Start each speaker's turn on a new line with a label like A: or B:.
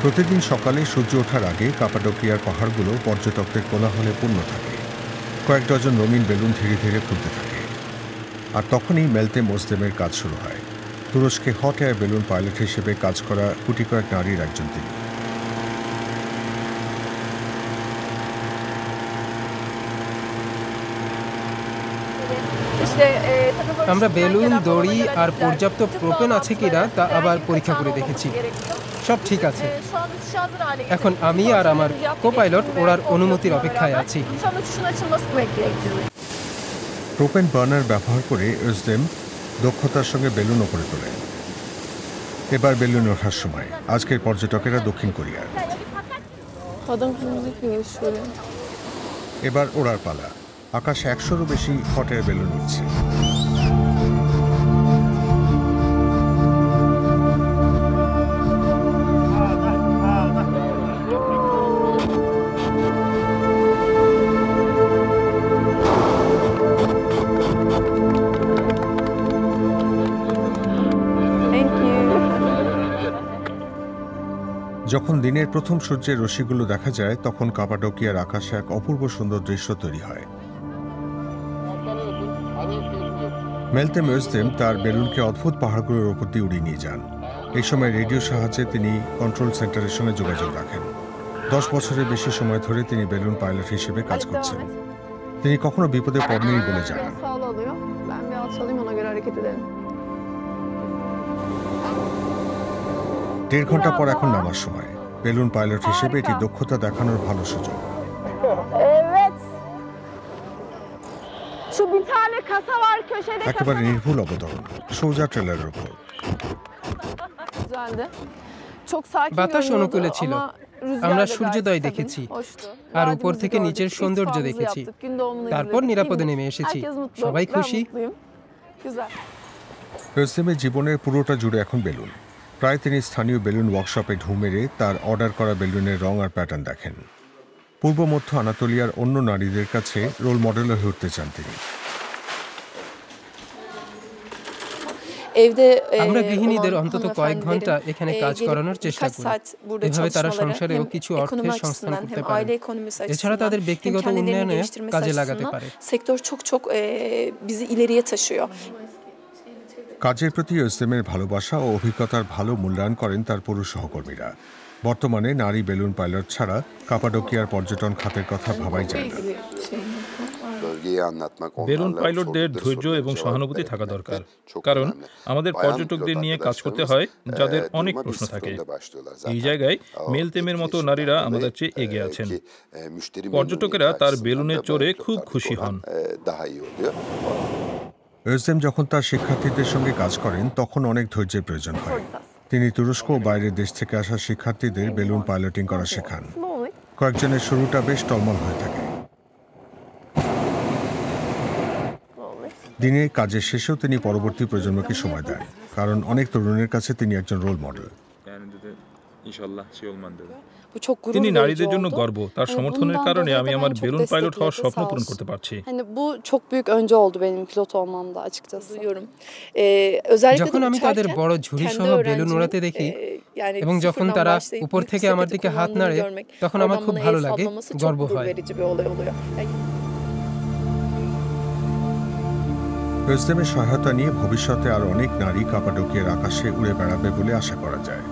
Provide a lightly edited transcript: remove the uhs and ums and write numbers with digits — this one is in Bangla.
A: প্রতিদিন সকালে সূর্য ওঠার আগে কাপাডোকিয়ার পাহাড়গুলো পর্যটকদের কোলাহলে পূর্ণ থাকে। কয়েক ডজন রঙিন বেলুন ধীরে ধীরে ফুলতে থাকে। আর তখনই মেলতেম ওজদেমের কাজ শুরু হয়। তুরস্কে হট এয়ার বেলুন পাইলট হিসেবে কাজ করা কোটি কয়েক নারীর একজন তিনি।
B: আমরা বেলুন, দড়ি আর পর্যাপ্ত প্রোপেন আছে কিনা তা আবার পরীক্ষা করে দেখেছি। সব ঠিক আছে। এখন আমি আর আমার কো-পাইলট ওড়ার অনুমতির অপেক্ষায় আছি।
A: প্রোপেন বার্নার ব্যবহার করে ওজদেম দক্ষতার সঙ্গে বেলুন ওপরে তোলেন। এবার বেলুন ওঠার সময় আজকের পর্যটকেরা দক্ষিণ কোরিয়ার। এবার ওড়ার পালা। আকাশে 100-রও বেশি হট এয়ার বেলুন উঠছে। যখন দিনের প্রথম সূর্যের রশ্মিগুলো দেখা যায় তখন কাপাডোকিয়ার আকাশে এক অপূর্ব সুন্দর দৃশ্য তৈরি হয়। মেলতেম ওজদেম তার বেলুনকে অদ্ভুত পাহাড়গুলোর উপর দিয়ে উড়িয়ে নিয়ে যান। এই সময় রেডিও সাহায্যে তিনি কন্ট্রোল সেন্টারের সঙ্গে যোগাযোগ রাখেন। 10 বছরের বেশি সময় ধরে তিনি বেলুন পাইলট হিসেবে কাজ করছেন। তিনি কখনো বিপদে পড়েননি বলে জানান। 1.5 ঘন্টা পর এখন নামার সময়। বেলুন পাইলট হিসেবে এটি দক্ষতা দেখানোর ভালো সুযোগ। একেবারে নির্ভুল অবতরণ, সোজা ট্রেলারের উপর।
B: বাতাস অনুকূলে ছিল। আমরা সূর্যোদয় দেখেছি আর উপর থেকে নিচের সৌন্দর্য দেখেছি। তারপর নিরাপদে নেমে এসেছি। সবাই খুশি।
A: ওজদেমের জীবনের পুরোটা জুড়ে এখন বেলুন। প্রায় তিনি স্থানীয় বেলুন ওয়ার্কশপে ঢু মেরে তার অর্ডার করা বেলুনের রং আর প্যাটার্ন দেখেন। পূর্ব মধ্য আনাতোলিয়ার অন্য নারীদের কাছে রোল মডেলও হয়ে উঠতে চান তিনি।
B: আমরা গৃহিণীদের অন্তত কয়েক ঘন্টা এখানে কাজ করানোর চেষ্টা করি। এভাবে তারা সংসারেও কিছু অর্থের সংস্থান করতে পারে। এছাড়া তাদের ব্যক্তিগত উন্নয়নে কাজে লাগাতে পারে।
A: কাজের প্রতি ওজদেমের ভালোবাসা ও অভিজ্ঞতার ভালো মূল্যায়ন করেন তার পুরুষ সহকর্মীরা। বর্তমানে নারী বেলুন পাইলট ছাড়া কাপাডোকিয়ার পর্যটন খাতের কথা ভাবাই যায় না।
C: বেলুন পাইলটদের ধৈর্য এবং সহানুভূতি থাকা দরকার, কারণ আমাদের পর্যটকদের নিয়ে কাজ করতে হয় যাদের অনেক প্রশ্ন থাকে। এই জায়গায় মেলতেমের মতো নারীরা আমাদের চেয়ে এগিয়ে আছেন। পর্যটকেরা তার বেলুনে চড়ে খুব খুশি হন।
A: ওজদেম যখন তার শিক্ষার্থীদের সঙ্গে কাজ করেন তখন অনেক ধৈর্যের প্রয়োজন হয়। তিনি তুরস্ক ও বাইরের দেশ থেকে আসা শিক্ষার্থীদের বেলুন পাইলটিং করা শেখান। কয়েকজনের শুরুটা বেশ টলমল হয়ে থাকে। দিনের কাজের শেষেও তিনি পরবর্তী প্রজন্মকে সময় দেন, কারণ অনেক তরুণের কাছে তিনি একজন রোল মডেল।
C: তিনি নারীদের জন্য গর্ব। তার সমর্থনের কারণে আমি আমার বেলুন পাইলট হওয়ার স্বপ্ন পূরণ করতে পারছি।
B: যখন আমি তাদের বড় ঝুড়ি সহ বেলুন ওড়াতে দেখি এবং যখন তারা উপর থেকে আমার দিকে হাত নাড়ে তখন আমার খুব ভালো লাগে, গর্ব হয়।
A: ওজদেমের সহায়তা নিয়ে ভবিষ্যতে আরো অনেক নারী কাপাডোকিয়ার আকাশে উড়ে বেড়াবে বলে আশা করা যায়।